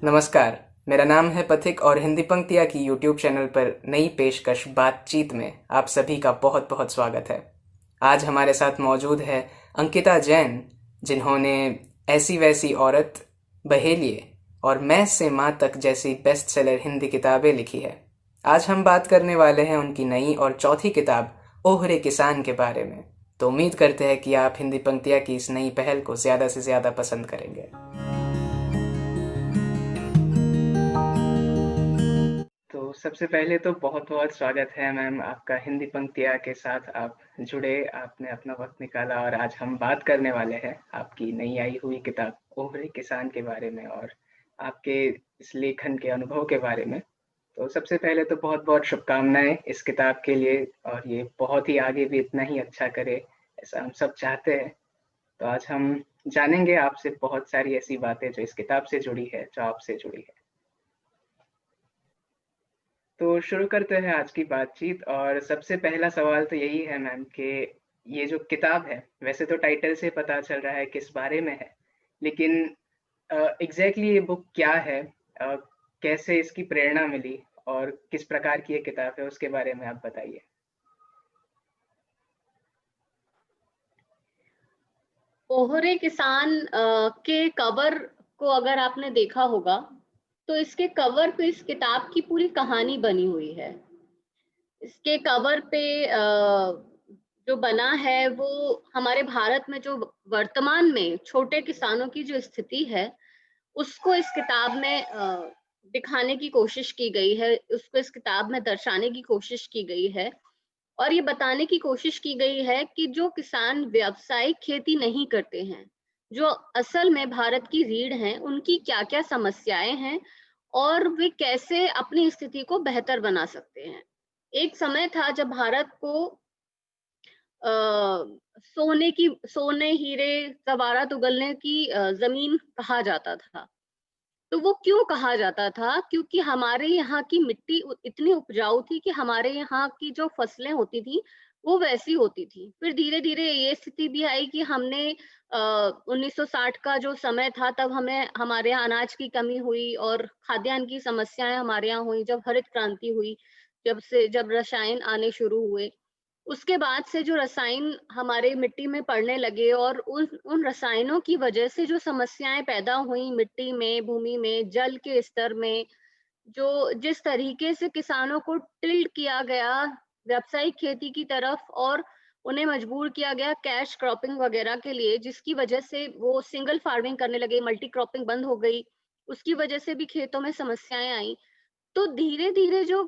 नमस्कार, मेरा नाम है पथिक और हिंदी पंक्तियाँ की यूट्यूब चैनल पर नई पेशकश बातचीत में आप सभी का बहुत बहुत स्वागत है। आज हमारे साथ मौजूद है अंकिता जैन, जिन्होंने ऐसी वैसी औरत, बहेलिये और मैं से माँ तक जैसी बेस्ट सेलर हिंदी किताबें लिखी है। आज हम बात करने वाले हैं उनकी नई और चौथी किताब ओहरे किसान के बारे में। तो उम्मीद करते हैं कि आप हिंदी पंक्तियाँ की इस नई पहल को ज़्यादा से ज़्यादा पसंद करेंगे। तो सबसे पहले तो बहुत-बहुत स्वागत है मैम आपका हिंदी पंक्तियाँ के साथ आप जुड़े, आपने अपना वक़्त निकाला और आज हम बात करने वाले हैं आपकी नई आई हुई किताब ओहरे किसान के बारे में और आपके इस लेखन के अनुभव के बारे में। तो सबसे पहले तो बहुत-बहुत शुभकामनाएँ इस किताब के लिए और ये बहुत ही आगे भी इतना ही अच्छा करे, ऐसा हम सब चाहते हैं। तो आज हम जानेंगे आपसे बहुत सारी ऐसी बातें जो इस किताब से जुड़ी है, जो आपसे जुड़ी है। तो शुरू करते हैं आज की बातचीत और सबसे पहला सवाल तो यही है मैम कि ये जो किताब है, वैसे तो टाइटल से पता चल रहा है किस बारे में है, लेकिन एग्ज़ैक्टली ये बुक क्या है? अ, कैसे इसकी प्रेरणा मिली और किस प्रकार की ये किताब है, उसके बारे में आप बताइए? ओहरे किसान के कवर को अगर आपने देखा होगा, तो इसके कवर पे इस किताब की पूरी कहानी बनी हुई है। इसके कवर पे जो बना है वो हमारे भारत में जो वर्तमान में छोटे किसानों की जो स्थिति है, उसको इस किताब में दिखाने की कोशिश की गई है, उसको इस किताब में दर्शाने की कोशिश की गई है। और ये बताने की कोशिश की गई है कि जो किसान व्यावसायिक खेती नहीं करते हैं, जो असल में भारत की रीढ़ हैं, उनकी क्या-क्या समस्याएँ हैं और वे कैसे अपनी स्थिति को बेहतर बना सकते हैं। एक समय था जब भारत को अ, सोने, हीरे, ज़वारात उगलने की ज़मीन कहा जाता था। तो वो क्यों कहा जाता था? क्योंकि हमारे यहाँ की मिट्टी इतनी उपजाऊ थी कि हमारे यहाँ की जो फसलें होती थी, वो वैसी होती थी। फिर धीरे-धीरे ये स्थिति भी आई कि हमने 1960 का जो समय था तब हमें हमारे यहाँ अनाज की कमी हुई और खाद्यान्न की समस्याएँ हमारे यहाँ हुई, जब हरित क्रांति हुई, जब रसायन आने शुरू हुए। उसके बाद से जो रसायन हमारे मिट्टी में पड़ने लगे और उन उन रसायनों की वजह से जो समस्याएँ पैदा हुई मिट्टी में, भूमि में, जल के स्तर में, जो जिस तरीके से किसानों को टिल्ट किया गया व्यावसायिक खेती की तरफ और उन्हें मजबूर किया गया कैश क्रॉपिंग वगैरह के लिए, जिसकी वजह से वो सिंगल फार्मिंग करने लगे, मल्टी क्रॉपिंग बंद हो गई। उसकी वजह से भी खेतों में समस्याएँ आई। तो धीरे-धीरे जो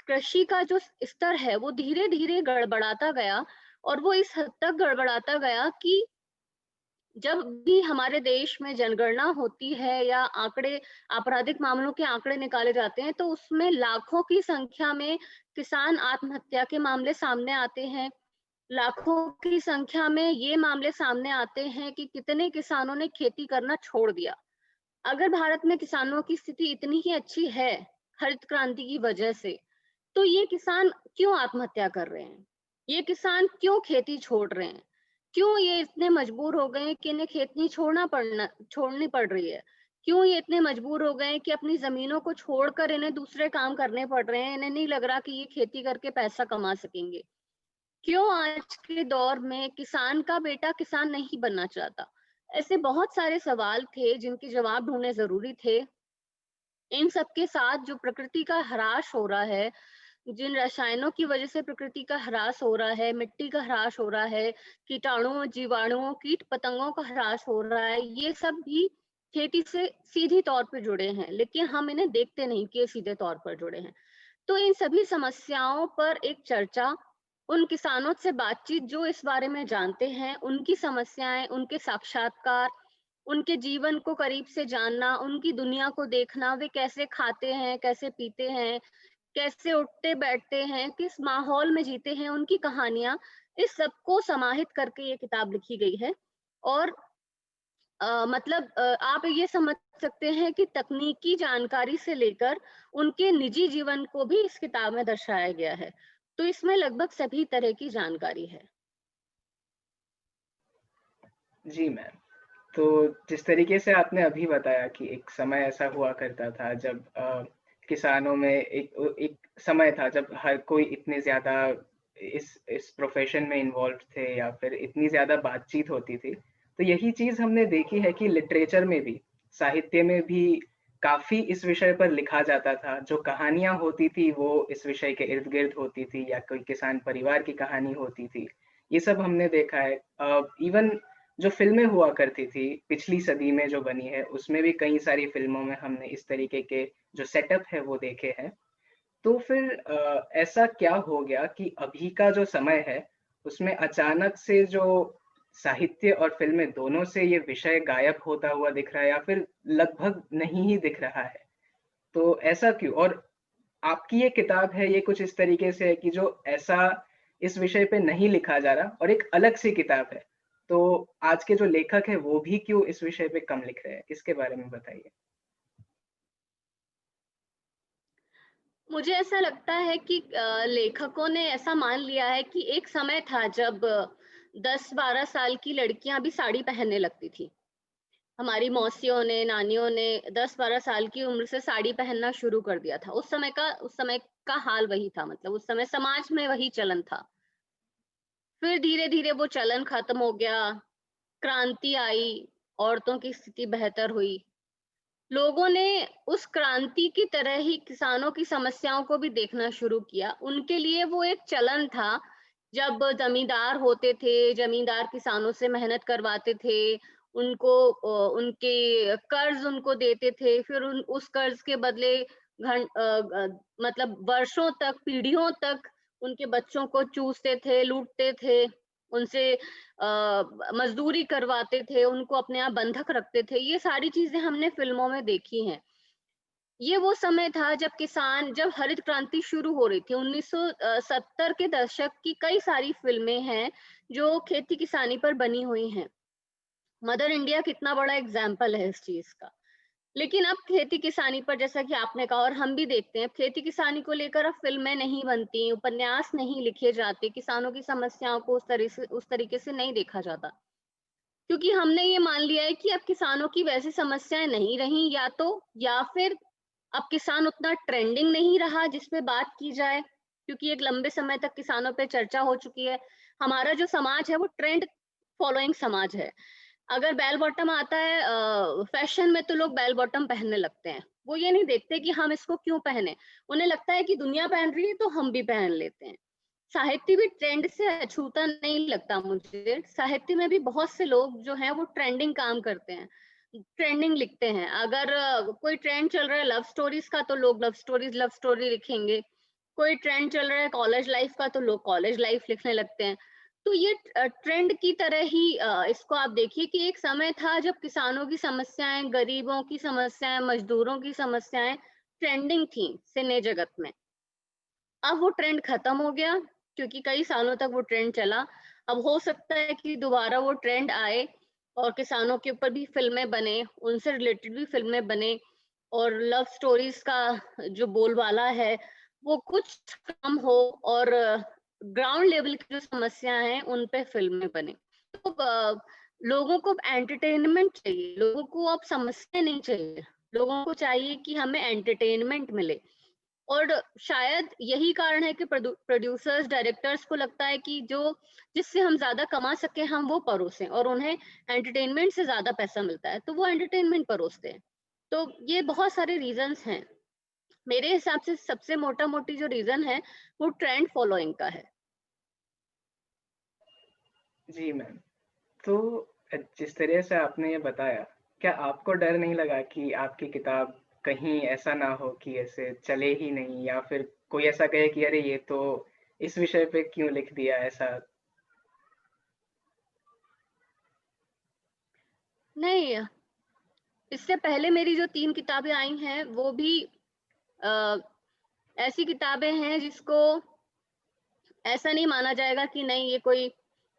कृषि का जो स्तर है, वो धीरे-धीरे गड़बड़ाता गया और वो इस हद तक गड़बड़ाता गया कि जब भी हमारे देश में जनगणना होती है या आंकड़े आपराधिक मामलों के आंकड़े निकाले जाते हैं, तो उसमें लाखों की संख्या में किसान आत्महत्या के मामले सामने आते हैं। लाखों की संख्या में ये मामले सामने आते हैं कि कितने किसानों ने खेती करना छोड़ दिया। अगर भारत में किसानों की स्थिति इतनी ही अच्छी है, हरित क्रांति की वजह से, तो ये किसान क्यों आत्महत्या कर रहे हैं? ये किसान क्यों खेती छोड़ रहे हैं? क्यों ये इतने मजबूर हो गए हैं कि इन्हें खेती छोड़नी पड़ रही है? क्यों ये इतने मजबूर हो गए हैं कि अपनी ज़मीनों को छोड़कर इन्हें दूसरे काम करने पड़ रहे हैं? इन्हें नहीं लग रहा कि ये खेती करके पैसा कमा सकेंगे। क्यों आज के दौर में किसान का बेटा किसान नहीं बनना चाहता? ऐसे बहुत सारे सवाल थे जिनके जवाब ढूँढने ज़रूरी थे। इन सब के साथ जो प्रकृति का ह्रास हो रहा है, जिन रसायनों की वजह से प्रकृति का ह्रास हो रहा है, मिट्टी का ह्रास हो रहा है, कीटाणुओं, जीवाणुओं, कीट-पतंगों का ह्रास हो रहा है, ये सब भी खेती से सीधी तौर पे जुड़े हैं, लेकिन हम इन्हें देखते नहीं कि ये सीधे तौर पर जुड़े हैं। तो इन सभी समस्याओं पर एक चर्चा, उन किसानों से बातचीत जो इस बारे में जानते हैं, उनकी समस्याएँ, उनके साक्षात्कार, उनके जीवन को करीब से जानना, उनकी दुनिया को देखना, वे कैसे खाते हैं, कैसे पीते हैं, कैसे उठते-बैठते हैं, किस माहौल में जीते हैं, उनकी कहानियाँ, इस सबको समाहित करके ये किताब लिखी गई है। और मतलब आप ये समझ सकते हैं कि तकनीकी जानकारी से लेकर उनके निजी जीवन को भी इस किताब में दर्शाया गया है। तो इसमें लगभग सभी तरह की जानकारी है। जी मैम। तो जिस तरीके से आपने अभी बताया कि एक समय ऐसा हुआ करता था जब किसानों में एक समय था जब हर कोई इतने ज़्यादा इस प्रोफ़ेशन में इन्वॉल्व थे या फिर इतनी ज़्यादा बातचीत होती थी। तो यही चीज़ हमने देखी है कि लिटरेचर में भी, साहित्य में भी काफ़ी इस विषय पर लिखा जाता था। जो कहानियाँ होती थी वो इस विषय के इर्द-गिर्द होती थी या कोई किसान परिवार की कहानी होती थी। ये सब हमने देखा है। इवन जो फ़िल्में हुआ करती थी, पिछली सदी में जो बनी है, उसमें भी कई सारी फ़िल्मों में हमने इस तरीके के जो सेटअप है वो देखे हैं। तो फिर ऐसा क्या हो गया कि अभी का जो समय है, उसमें अचानक से जो साहित्य और फ़िल्में दोनों से ये विषय गायब होता हुआ दिख रहा है या फिर लगभग नहीं ही दिख रहा है। तो ऐसा क्यों? और आपकी ये किताब है, ये कुछ इस तरीके से है कि जो ऐसा इस विषय पे नहीं लिखा जा रहा और एक अलग सी किताब है। तो आज के जो लेखक हैं, वो भी क्यों इस विषय पे कम लिख रहे हैं? इसके बारे में बताइए। मुझे ऐसा लगता है कि लेखकों ने ऐसा मान लिया है कि एक समय था जब 10-12 साल की लड़कियां भी साड़ी पहनने लगती थी। हमारी मौसियों ने, नानियों ने 10-12 साल की उम्र से साड़ी पहनना शुरू कर दिया था। उस समय का हाल वही था, मतलब उस समय समाज में वही चलन था। फिर धीरे-धीरे वो चलन खत्म हो गया, क्रांति आई, औरतों की स्थिति बेहतर हुई। लोगों ने उस क्रांति की तरह ही किसानों की समस्याओं को भी देखना शुरू किया। उनके लिए वो एक चलन था, जब जमींदार होते थे, जमींदार किसानों से मेहनत करवाते थे, उनके कर्ज़ उनको देते थे, फिर उन उस कर्ज़ के बदले मतलब वर्षों तक, पीढ़ियों तक उनके बच्चों को चूसते थे, लूटते थे, उनसे मज़दूरी करवाते थे, उनको अपने यहाँ बंधक रखते थे। ये सारी चीज़ें हमने फ़िल्मों में देखी हैं। ये वो समय था जब हरित क्रांति शुरू हो रही थी। 1970 के दशक की कई सारी फ़िल्में हैं, जो खेती-किसानी पर बनी हुई हैं। मदर इंडिया कितना बड़ा एग्ज़ाम्पल है इस चीज़ का। लेकिन अब खेती-किसानी पर, जैसा कि आपने कहा और हम भी देखते हैं, खेती-किसानी को लेकर अब फ़िल्में नहीं बनती, उपन्यास नहीं लिखे जाते, किसानों की समस्याओं को उस तरीके से नहीं देखा जाता। क्योंकि हमने ये मान लिया है कि अब किसानों की वैसी समस्याएँ नहीं रहीं, या फिर अब किसान उतना ट्रेंडिंग नहीं रहा जिस पे बात की जाए, क्योंकि एक लंबे समय तक किसानों पे चर्चा हो चुकी है। हमारा जो समाज है वो ट्रेंड फॉलोइंग समाज है। अगर बेल बॉटम आता है फैशन में, तो लोग बेल बॉटम पहनने लगते हैं। वो ये नहीं देखते कि हम इसको क्यों पहने। उन्हें लगता है कि दुनिया पहन रही है तो हम भी पहन लेते हैं। साहित्य भी ट्रेंड से अछूता नहीं लगता मुझे। साहित्य में भी बहुत से लोग जो हैं वो ट्रेंडिंग काम करते हैं, ट्रेंडिंग लिखते हैं। अगर कोई ट्रेंड चल रहा है लव स्टोरीज़ का, तो लोग लव स्टोरी लिखेंगे। कोई ट्रेंड चल रहा है कॉलेज लाइफ़ का, तो लोग कॉलेज लाइफ़ लिखने लगते हैं। तो ये ट्रेंड की तरह ही इसको आप देखिए कि एक समय था जब किसानों की समस्याएँ, गरीबों की समस्याएँ, मज़दूरों की समस्याएँ ट्रेंडिंग थी सिने जगत में। अब वो ट्रेंड खत्म हो गया, क्योंकि कई सालों तक वो ट्रेंड चला। अब हो सकता है कि दोबारा वो ट्रेंड आए और किसानों के ऊपर भी फ़िल्में बने, उनसे रिलेटेड भी फ़िल्में बने, और लव स्टोरीज़ का जो बोलबाला है, वो कुछ कम हो, और ग्राउंड लेवल की जो समस्या हैं, उन पे फ़िल्में बने। तो लोगों को अब एंटरटेनमेंट चाहिए, लोगों को अब समस्या नहीं चाहिए। लोगों को चाहिए कि हमें एंटरटेनमेंट मिले। और शायद यही कारण है कि प्रोड्यूसर्स, डायरेक्टर्स को लगता है कि जो जिससे हम ज़्यादा कमा सकें, हम वो परोसें, और उन्हें एंटरटेनमेंट से ज़्यादा पैसा मिलता है, तो वो एंटरटेनमेंट परोसते हैं। तो ये बहुत सारे रीज़न्स हैं। मेरे हिसाब से सबसे मोटा-मोटी जो रीज़न है, वो ट्रेंड फॉलोइंग का है। जी मैम। तो जिस तरह से आपने ये बताया, क्या आपको डर नहीं लगा कि आपकी किताब कहीं ऐसा ना हो कि ऐसे चले ही नहीं या फिर कोई ऐसा कहे कि अरे ये तो इस विषय पे क्यों लिख दिया ऐसा? नहीं, इससे पहले मेरी जो 3 किताबें आई हैं, वो भी अ, ऐसी किताबें हैं जिसको ऐसा नहीं माना जाएगा कि नहीं, ये कोई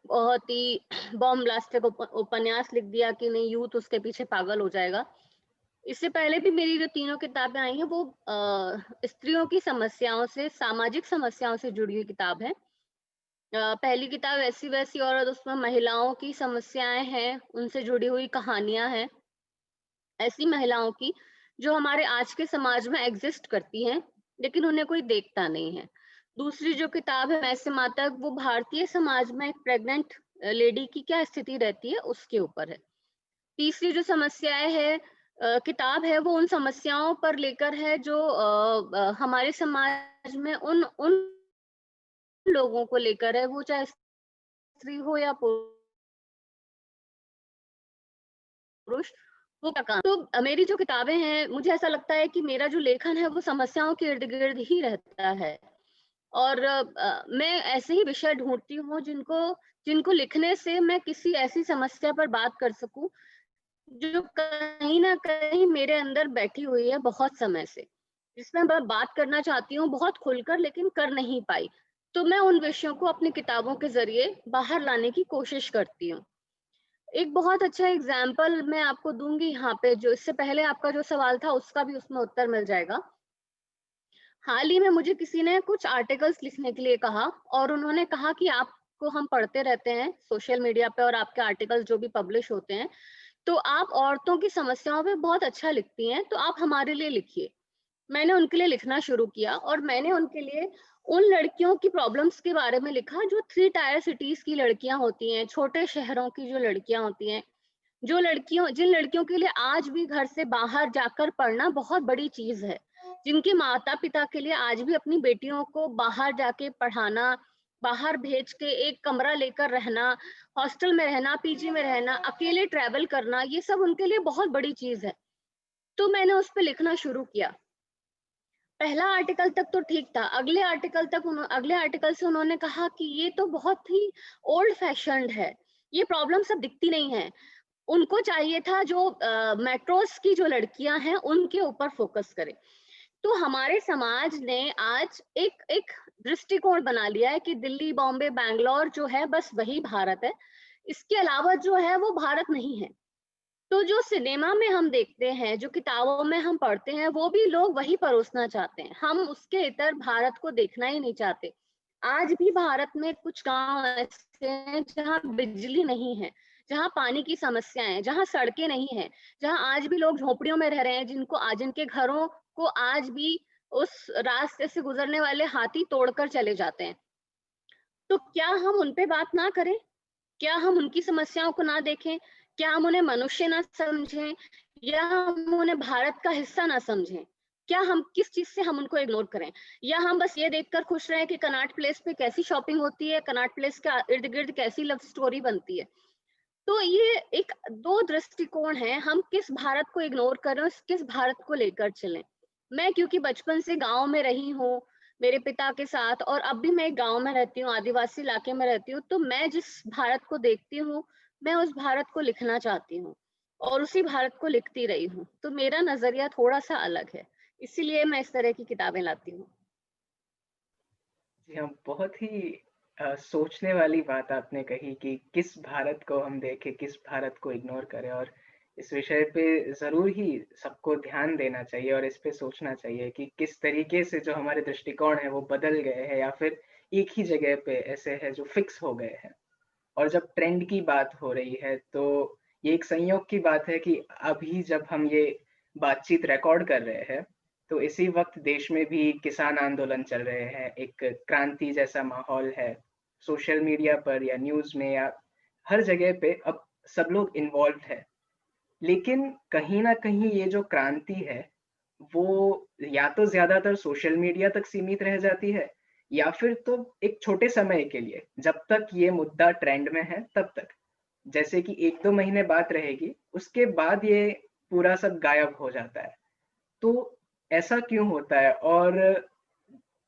बहुत ही बॉम्ब ब्लास्टिक उपन्यास लिख दिया कि नहीं, यूथ उसके पीछे पागल हो जाएगा। इससे पहले भी मेरी जो तीनों किताबें आई हैं, वो स्त्रियों की समस्याओं से, सामाजिक समस्याओं से जुड़ी हुई किताब है। पहली किताब ऐसी वैसी औरत, उसमें महिलाओं की समस्याएं हैं, उनसे जुड़ी हुई कहानियां हैं, ऐसी महिलाओं की जो हमारे आज के समाज में एग्जिस्ट करती हैं, लेकिन उन्हें कोई देखता नहीं है। दूसरी जो किताब है मैं से माँ तक, वो भारतीय समाज में एक प्रेग्नेंट लेडी की क्या स्थिति रहती है उसके ऊपर है। तीसरी जो समस्याएं है किताब है, वो उन समस्याओं पर लेकर है जो हमारे समाज में उन उन लोगों को लेकर है, वो चाहे स्त्री हो या पुरुष, वो क्या काम। तो मेरी जो किताबें हैं, मुझे ऐसा लगता है कि मेरा जो लेखन है वो समस्याओं के इर्द-गिर्द ही रहता है। और मैं ऐसे ही विषय ढूँढती हूँ जिनको जिनको लिखने से मैं किसी ऐसी समस्या पर बात कर सकूँ, जो कहीं न कहीं मेरे अंदर बैठी हुई है बहुत समय से, जिसमें मैं बात करना चाहती हूँ बहुत खुलकर, लेकिन कर नहीं पाई। तो मैं उन विषयों को अपनी किताबों के ज़रिए बाहर लाने की कोशिश करती हूँ। एक बहुत अच्छा एग्ज़ाम्पल मैं आपको दूँगी यहाँ पे, जो इससे पहले आपका जो सवाल था उसका भी उसमें उत्तर मिल जाएगा। हाल ही में मुझे किसी ने कुछ आर्टिकल्स लिखने के लिए कहा, और उन्होंने कहा कि आपको हम पढ़ते रहते हैं सोशल मीडिया पे और आपके आर्टिकल्स जो भी पब्लिश होते हैं, तो आप औरतों की समस्याओं पे बहुत अच्छा लिखती हैं, तो आप हमारे लिए लिखिए। मैंने उनके लिए लिखना शुरू किया, और मैंने उनके लिए उन लड़कियों की प्रॉब्लम्स के बारे में लिखा जो 3 टायर सिटीज़ की लड़कियाँ होती हैं, छोटे शहरों की जो लड़कियाँ होती हैं, जिन लड़कियों के लिए आज भी घर से बाहर जाकर पढ़ना बहुत बड़ी चीज़ है, जिनके माता-पिता के लिए आज भी अपनी बेटियों को बाहर जाके पढ़ाना, बाहर भेज के एक कमरा लेकर रहना, हॉस्टल में रहना, पीजी में रहना, अकेले ट्रैवल करना, ये सब उनके लिए बहुत बड़ी चीज़ है। तो मैंने उस पे लिखना शुरू किया। पहला आर्टिकल तक तो ठीक था, अगले आर्टिकल से उन्होंने कहा कि ये तो बहुत ही ओल्ड फैशन्ड है, ये प्रॉब्लम्स अब दिखती नहीं है। उनको चाहिए था जो मेट्रोस की जो लड़कियां हैं उनके ऊपर फोकस करें। तो हमारे समाज ने आज एक एक दृष्टिकोण बना लिया है कि दिल्ली, बॉम्बे, बैंगलोर जो है बस वही भारत है। इसके अलावा जो है वो भारत नहीं है। तो जो सिनेमा में हम देखते हैं, जो किताबों में हम पढ़ते हैं, वो भी लोग वही परोसना चाहते हैं। हम उसके इतर भारत को देखना ही नहीं चाहते। आज भी भारत में कुछ गाँव ऐसे हैं जहाँ बिजली नहीं है, जहाँ पानी की समस्या है, जहाँ सड़कें नहीं हैं, जहाँ आज भी लोग झोपड़ियों में रह रहे हैं, जिनके घरों को आज भी उस रास्ते से गुजरने वाले हाथी तोड़कर चले जाते हैं। तो क्या हम उन पे बात ना करें? क्या हम उनकी समस्याओं को ना देखें? क्या हम उन्हें मनुष्य ना समझें, या हम उन्हें भारत का हिस्सा ना समझें? क्या हम किस चीज़ से हम उनको इग्नोर करें? या हम बस ये देखकर खुश रहें कि कनॉट प्लेस पे कैसी शॉपिंग होती है, कनॉट प्लेस के इर्द-गिर्द कैसी लव स्टोरी बनती है? तो ये एक 2 दृष्टिकोण हैं, हम किस भारत को इग्नोर कर रहे हैं, किस भारत को लेकर चलें। मैं क्योंकि बचपन से गाँव में रही हूँ, मेरे पिता के साथ, और अब भी मैं एक गाँव में रहती हूँ, आदिवासी इलाके में रहती हूँ, तो मैं जिस भारत को देखती हूँ, मैं उस भारत को लिखना चाहती हूँ, और उसी भारत को लिखती रही हूँ। तो मेरा नज़रिया थोड़ा-सा अलग है, इसीलिए मैं इस तरह की किताबें लाती हूँ। जी हाँ, बहुत ही सोचने वाली बात आपने कही कि किस भारत को हम देखें, किस भारत को इग्नोर करें, और इस विषय पे ज़रूर ही सबको ध्यान देना चाहिए और इस पे सोचना चाहिए कि किस तरीके से जो हमारे दृष्टिकोण हैं वो बदल गए हैं या फिर एक ही जगह पे ऐसे हैं जो फिक्स हो गए हैं। और जब ट्रेंड की बात हो रही है तो ये एक संयोग की बात है कि अभी जब हम ये बातचीत रिकॉर्ड कर रहे हैं, तो इसी वक़्त देश में भी किसान आंदोलन चल रहे हैं, एक क्रांति जैसा माहौल है। सोशल मीडिया पर या न्यूज़ में या हर जगह पे अब सब लोग इन्वॉल्व्ड हैं। लेकिन कहीं न कहीं ये जो क्रांति है, वो या तो ज़्यादातर सोशल मीडिया तक सीमित रह जाती है या फिर तो एक छोटे समय के लिए, जब तक ये मुद्दा ट्रेंड में है तब तक। जैसे कि 1-2 महीने बात रहेगी, उसके बाद ये पूरा सब गायब हो जाता है। तो ऐसा क्यों होता है? और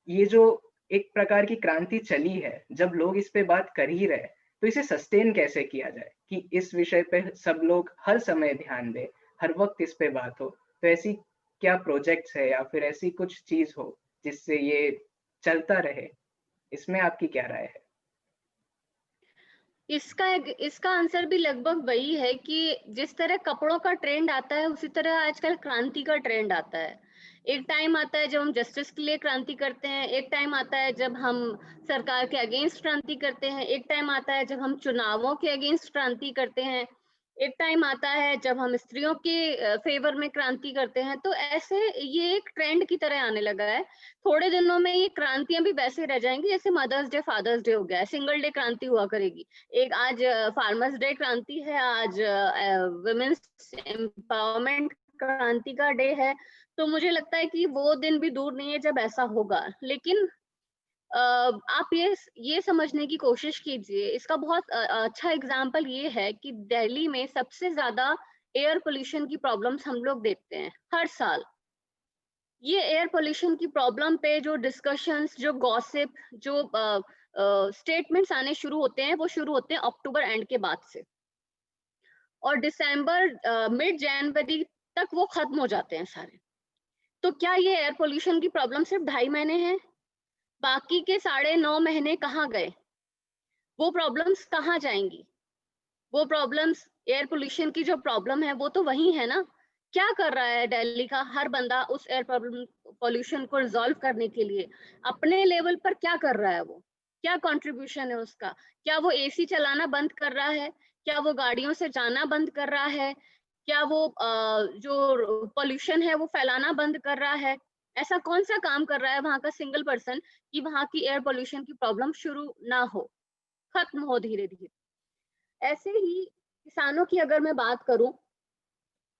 ये जो एक प्रकार की क्रांति चली है, जब लोग इस पे बात कर ही रहे हैं, तो इसे सस्टेन कैसे किया जाए कि इस विषय पे सब लोग हर समय ध्यान दें, हर वक़्त इस पे बात हो? तो ऐसी क्या प्रोजेक्ट्स है या फिर ऐसी कुछ चीज़ हो, जिससे ये चलता रहे? इसमें आपकी क्या राय है? इसका आंसर भी लगभग वही है कि जिस तरह कपड़ों का ट्रेंड आता है, उसी तरह आजकल क्रांति का ट्रेंड आता है। एक टाइम आता है जब हम जस्टिस के लिए क्रांति करते हैं, एक टाइम आता है जब हम सरकार के अगेंस्ट क्रांति करते हैं, एक टाइम आता है जब हम चुनावों के अगेंस्ट क्रांति करते हैं, एक टाइम आता है जब हम स्त्रियों के फेवर में क्रांति करते हैं। तो ऐसे ये एक ट्रेंड की तरह आने लगा है। थोड़े दिनों में ये क्रांतियां भी वैसे रह जाएंगी जैसे मदर्स डे, फादर्स डे हो गया है, सिंगल डे क्रांति हुआ करेगी। एक आज फार्मर्स डे क्रांति है, आज वुमेन्स एम्पावरमेंट क्रांति का डे है। तो मुझे लगता है कि वो दिन भी दूर नहीं है जब ऐसा होगा। लेकिन आप ये समझने की कोशिश कीजिए, इसका बहुत अच्छा एग्जाम्पल ये है कि दिल्ली में सबसे ज्यादा एयर पोल्यूशन की प्रॉब्लम्स हम लोग देखते हैं हर साल। ये एयर पोल्यूशन की प्रॉब्लम पे जो डिस्कशंस, जो गॉसिप, जो स्टेटमेंट्स आने शुरू होते हैं, वो शुरू होते हैं अक्टूबर एंड के बाद से, और दिसंबर मिड जनवरी तक वो खत्म हो जाते हैं सारे। तो क्या ये एयर पोल्यूशन की प्रॉब्लम सिर्फ 2.5 महीने है? बाकी के 9.5 महीने कहाँ गए? वो प्रॉब्लम्स कहाँ जाएंगी? वो प्रॉब्लम्स, एयर पोल्यूशन की जो प्रॉब्लम है वो तो वही है ना। क्या कर रहा है दिल्ली का हर बंदा उस एयर पोल्यूशन को रिजॉल्व करने के लिए? अपने लेवल पर क्या कर रहा है वो? क्या कंट्रीब्यूशन है उसका? क्या वो एसी चलाना बंद कर रहा है? क्या वो गाड़ियों से जाना बंद कर रहा है? क्या वो जो पोल्यूशन है वो फैलाना बंद कर रहा है? ऐसा कौन सा काम कर रहा है वहां का सिंगल पर्सन कि वहां की एयर पोल्यूशन की प्रॉब्लम शुरू ना हो, खत्म हो धीरे धीरे? ऐसे ही किसानों की अगर मैं बात करूं,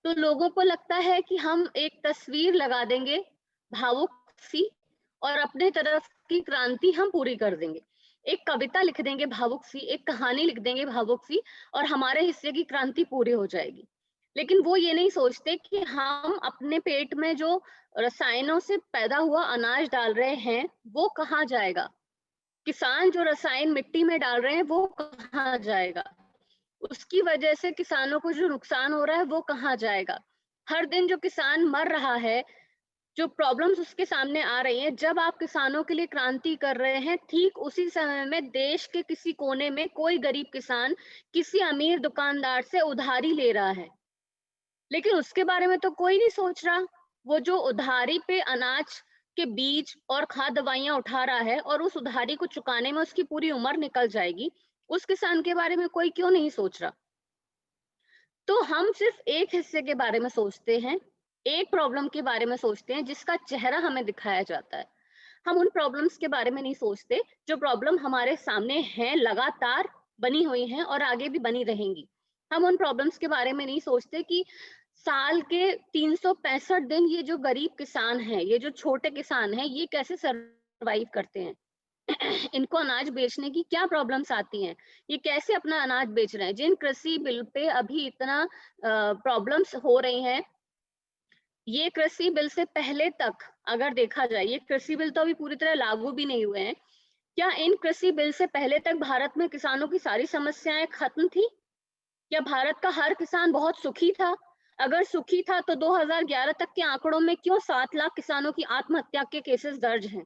तो लोगों को लगता है कि हम एक तस्वीर लगा देंगे भावुक सी, और अपने तरफ की क्रांति हम पूरी कर देंगे। एक कविता लिख देंगे भावुक सी, एक कहानी लिख देंगे भावुक सी, और हमारे हिस्से की क्रांति पूरी हो जाएगी। लेकिन वो ये नहीं सोचते कि हम अपने पेट में जो रसायनों से पैदा हुआ अनाज डाल रहे हैं वो कहाँ जाएगा? किसान जो रसायन मिट्टी में डाल रहे हैं वो कहाँ जाएगा? उसकी वजह से किसानों को जो नुकसान हो रहा है वो कहाँ जाएगा? हर दिन जो किसान मर रहा है, जो प्रॉब्लम्स उसके सामने आ रही हैं, जब आप किसानों के लिए क्रांति कर रहे हैं, ठीक उसी समय में देश के किसी कोने में कोई गरीब किसान किसी अमीर दुकानदार से उधारी ले रहा है, लेकिन उसके बारे में तो कोई नहीं सोच रहा। वो जो उधारी पे अनाज के बीज और खाद दवाइयां उठा रहा है और उस उधारी को चुकाने में उसकी पूरी उम्र निकल जाएगी, उस किसान के बारे में कोई क्यों नहीं सोच रहा? तो हम सिर्फ एक हिस्से के बारे में सोचते हैं, एक प्रॉब्लम के बारे में सोचते हैं जिसका चेहरा हमें दिखाया जाता है। हम उन प्रॉब्लम्स के बारे में नहीं सोचते जो प्रॉब्लम हमारे सामने हैं, लगातार बनी हुई हैं और आगे भी बनी रहेंगी। हम उन प्रॉब्लम्स के बारे में नहीं सोचते कि साल के 365 दिन ये जो गरीब किसान हैं, ये जो छोटे किसान हैं, ये कैसे सरवाइव करते हैं। इनको अनाज बेचने की क्या प्रॉब्लम्स आती हैं? ये कैसे अपना अनाज बेच रहे हैं? जिन कृषि बिल पे अभी इतना प्रॉब्लम्स हो रही हैं, ये कृषि बिल से पहले तक अगर देखा जाए, ये कृषि बिल तो अभी पूरी तरह लागू भी नहीं हुए हैं। क्या इन कृषि बिल से पहले तक भारत में किसानों की सारी समस्याएं खत्म थी? क्या भारत का हर किसान बहुत सुखी था? अगर सुखी था तो 2011 तक के आंकड़ों में क्यों 7 लाख किसानों की आत्महत्या के केसेस दर्ज हैं?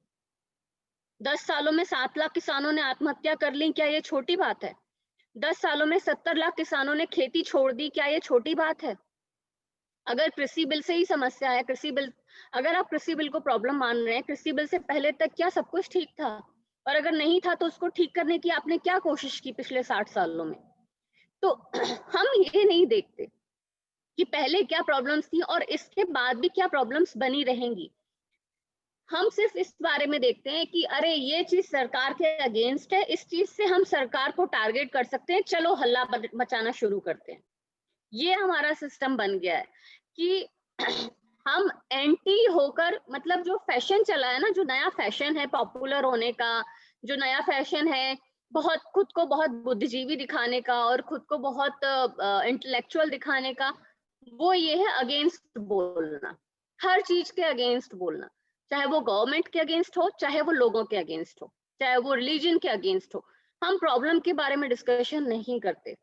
10 सालों में 7 लाख किसानों ने आत्महत्या कर ली, क्या ये छोटी बात है? 10 सालों में 70 लाख किसानों ने खेती छोड़ दी, क्या ये छोटी बात है? अगर कृषि बिल से ही समस्या है, कृषि बिल, अगर आप कृषि बिल को प्रॉब्लम मान रहे हैं, कृषि बिल से पहले तक क्या सब कुछ ठीक था? और अगर नहीं था तो उसको ठीक करने की आपने क्या कोशिश की पिछले 60 सालों में? तो हम ये नहीं देखते कि पहले क्या प्रॉब्लम्स थी और इसके बाद भी क्या प्रॉब्लम्स बनी रहेंगी। हम सिर्फ इस बारे में देखते हैं कि अरे ये चीज सरकार के अगेंस्ट है, इस चीज से हम सरकार को टारगेट कर सकते हैं, चलो हल्ला मचाना शुरू करते हैं। ये हमारा सिस्टम बन गया है कि हम एंटी होकर, मतलब जो फैशन चला है ना, जो नया फैशन है पॉपुलर होने का, जो नया फैशन है बहुत खुद को बहुत बुद्धिजीवी दिखाने का और खुद को बहुत इंटेलेक्चुअल दिखाने का, वो ये है अगेंस्ट बोलना, हर चीज के अगेंस्ट बोलना, चाहे वो गवर्नमेंट के अगेंस्ट हो, चाहे वो लोगों के अगेंस्ट हो, चाहे वो रिलीजन के अगेंस्ट हो। हम प्रॉब्लम के बारे में डिस्कशन नहीं करते।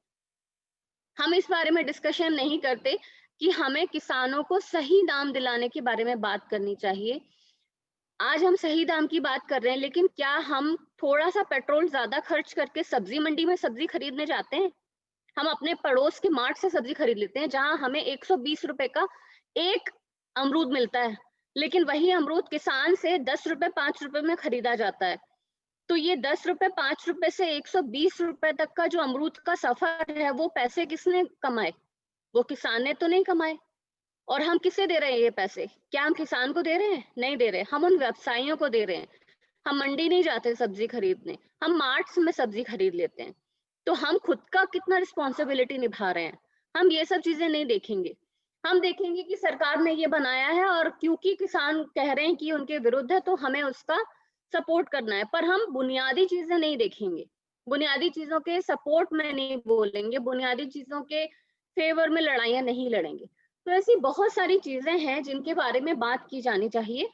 हम इस बारे में डिस्कशन नहीं करते कि हमें किसानों को सही दाम दिलाने के बारे में बात करनी चाहिए। आज हम सही दाम की बात कर रहे हैं, लेकिन क्या हम थोड़ा सा पेट्रोल ज्यादा खर्च करके सब्जी मंडी में सब्जी खरीदने जाते हैं? हम अपने पड़ोस के मार्ट से सब्जी खरीद लेते हैं जहां हमें 120 रुपए का एक अमरूद मिलता है, लेकिन वही अमरूद किसान से 10 रुपए 5 रुपए में खरीदा जाता है। तो ये 10 रुपए 5 रुपए से 120 रुपए तक का जो अमरूद का सफर है, वो पैसे किसने कमाए? वो किसान ने तो नहीं कमाए। और हम किसे दे रहे हैं ये पैसे? क्या हम किसान को दे रहे हैं? नहीं दे रहे, हम उन व्यवसायियों को दे रहे हैं। हम मंडी नहीं जाते सब्जी खरीदने, हम मार्ट्स में सब्जी खरीद लेते हैं। तो हम खुद का कितना रिस्पॉन्सिबिलिटी निभा रहे हैं, हम ये सब चीजें नहीं देखेंगे। हम देखेंगे कि सरकार ने ये बनाया है और क्योंकि किसान कह रहे हैं कि उनके विरुद्ध है, तो हमें उसका सपोर्ट करना है, पर हम बुनियादी चीजें नहीं देखेंगे। बुनियादी चीजों के सपोर्ट में नहीं बोलेंगे, बुनियादी चीजों के फेवर में लड़ाइयां नहीं लड़ेंगे। तो ऐसी बहुत सारी चीजें हैं जिनके बारे में बात की जानी चाहिए,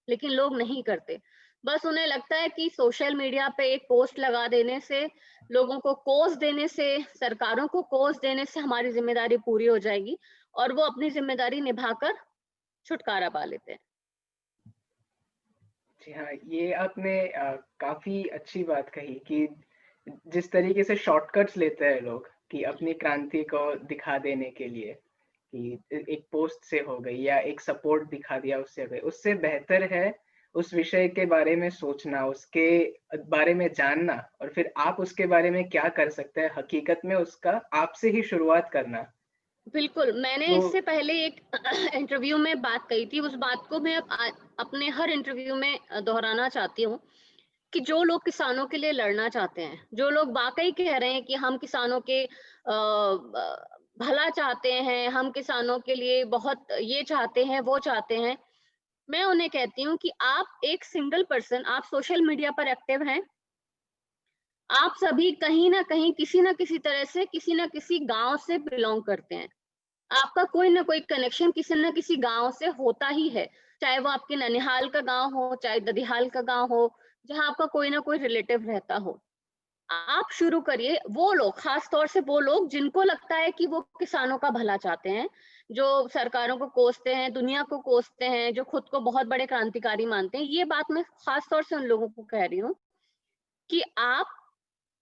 लेकिन लोग नहीं करते। बस उन्हें लगता है कि सोशल मीडिया पे एक पोस्ट लगा देने से, लोगों को कोस देने से, सरकारों को कोस देने से हमारी जिम्मेदारी पूरी हो जाएगी और वो अपनी जिम्मेदारी निभाकर छुटकारा पा लेते हैं। जी हाँ, ये आपने काफ़ी अच्छी बात कही कि जिस तरीके से शॉर्टकट्स लेते हैं लोग कि अपनी क्रांति को दिखा देने के लिए कि एक पोस्ट से हो गई या एक सपोर्ट दिखा दिया उससे हो गई, उससे बेहतर है उस विषय के बारे में सोचना, उसके बारे में जानना और फिर आप उसके बारे में क्या कर सकते हैं, हकीकत में उसका आपसे ही शुरुआत करना। बिल्कुल, मैंने तो इससे पहले एक इंटरव्यू में बात कही थी, उस बात को मैं अपने हर इंटरव्यू में दोहराना चाहती हूँ कि जो लोग किसानों के लिए लड़ना चाहते हैं, जो लोग वाक़ई कह रहे हैं कि हम किसानों के भला चाहते हैं, हम किसानों के लिए बहुत ये चाहते हैं, वो चाहते हैं, मैं उन्हें कहती हूँ कि आप एक सिंगल पर्सन, आप सोशल मीडिया पर एक्टिव हैं, आप सभी कहीं न कहीं, किसी न किसी तरह से, किसी न किसी गाँव से बिलॉन्ग करते हैं। आपका कोई ना कोई कनेक्शन किसी न किसी गाँव से होता ही है। चाहे वो आपके ननिहाल का गाँव हो, चाहे ददिहाल का गाँव हो, जहाँ आपका कोई ना कोई रिलेटिव रहता हो। आप शुरू करिए, वो लोग, खास तौर से वो लोग जिनको लगता है कि वो किसानों का भला चाहते हैं, जो सरकारों को कोसते हैं, दुनिया को कोसते हैं, जो खुद को बहुत बड़े क्रांतिकारी मानते हैं। ये बात मैं खास तौर से उन लोगों को कह रही हूँ कि आप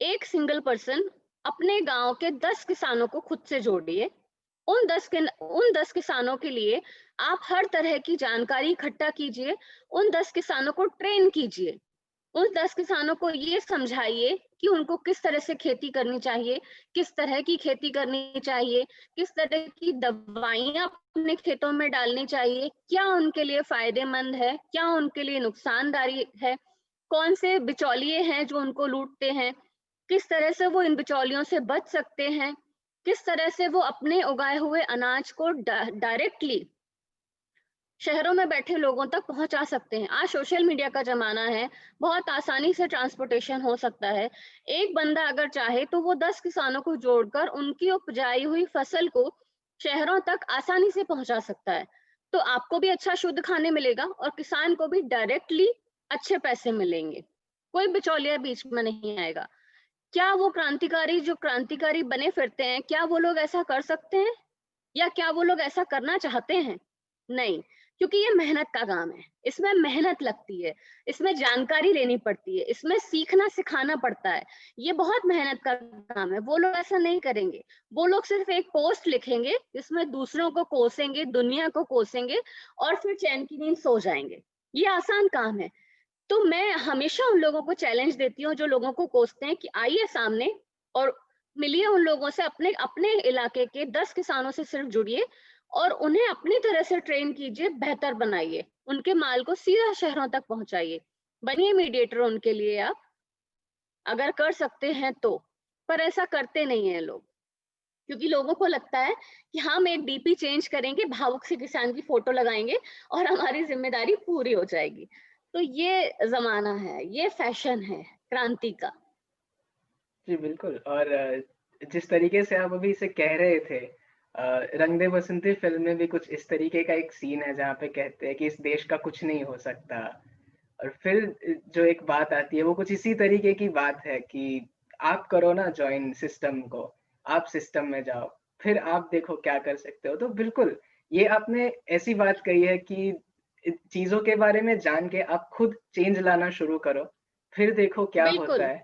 एक सिंगल पर्सन अपने गाँव के 10 किसानों को खुद से जोड़िए। उन 10 किसानों के लिए आप हर तरह की जानकारी इकट्ठा कीजिए, उन 10 किसानों को ट्रेन कीजिए, उन 10 किसानों को ये समझाइए कि उनको किस तरह से खेती करनी चाहिए, किस तरह की खेती करनी चाहिए, किस तरह की दवाइयाँ अपने खेतों में डालनी चाहिए, क्या उनके लिए फ़ायदेमंद है, क्या उनके लिए नुकसानदारी है, कौन से बिचौलिए हैं जो उनको लूटते हैं, किस तरह से वो इन बिचौलियों से बच सकते हैं, किस तरह से वो अपने उगाए हुए अनाज को डायरेक्टली शहरों में बैठे लोगों तक पहुंचा सकते हैं। आज सोशल मीडिया का जमाना है, बहुत आसानी से ट्रांसपोर्टेशन हो सकता है। एक बंदा अगर चाहे तो वो 10 किसानों को जोड़कर उनकी उपजाई हुई फसल को शहरों तक आसानी से पहुंचा सकता है। तो आपको भी अच्छा शुद्ध खाने मिलेगा और किसान को भी डायरेक्टली अच्छे पैसे मिलेंगे। कोई बिचौलिया बीच में नहीं आएगा। क्या वो क्रांतिकारी जो क्रांतिकारी बने फिरते हैं, क्या वो लोग ऐसा कर सकते हैं? या क्या वो लोग ऐसा करना चाहते हैं? नहीं, क्योंकि ये मेहनत का काम है, इसमें मेहनत लगती है, इसमें जानकारी लेनी पड़ती है, इसमें सीखना-सिखाना पड़ता है। ये बहुत मेहनत का काम है, वो लोग ऐसा नहीं करेंगे। वो लोग सिर्फ़ एक पोस्ट लिखेंगे, जिसमें दूसरों को कोसेंगे, दुनिया को कोसेंगे और फिर चैन की नींद सो जाएँगे। ये आसान काम है। तो मैं हमेशा उन लोगों को चैलेंज देती हूँ जो लोगों को कोसते हैं कि आइए सामने और मिलिए उन लोगों से, अपने अपने इलाके के 10 किसानों से सिर्फ जुड़िए और उन्हें अपनी तरह से ट्रेन कीजिए, बेहतर बनाइए, उनके माल को सीधा शहरों तक पहुंचाइए, बनिए मीडिएटर उनके लिए आप, अगर कर सकते हैं तो। पर ऐसा करते नहीं है लोग, क्योंकि लोगों को लगता है कि हम एक डीपी चेंज करेंगे, भावुक से किसान की फोटो लगाएंगे और हमारी जिम्मेदारी पूरी हो जाएगी। तो ये जमाना है, ये फैशन है क्रांति का। जी, बिल्कुल। और जिस तरीके से आप अभी इसे कह रहे थे, रंग दे बसंती फ़िल्म में भी कुछ इस तरीके का एक सीन है जहाँ पे कहते हैं कि इस देश का कुछ नहीं हो सकता। और फिर जो एक बात आती है वो कुछ इसी तरीके की बात है कि आप करो ना जॉइन सिस्टम को, आप सिस्टम में जाओ, फिर आप देखो क्या कर सकते हो। तो बिल्कुल, ये आपने ऐसी बात कही है कि चीज़ों के बारे में जान के आप खुद चेंज लाना शुरू करो, फिर देखो क्या होता बिल्कुल। है।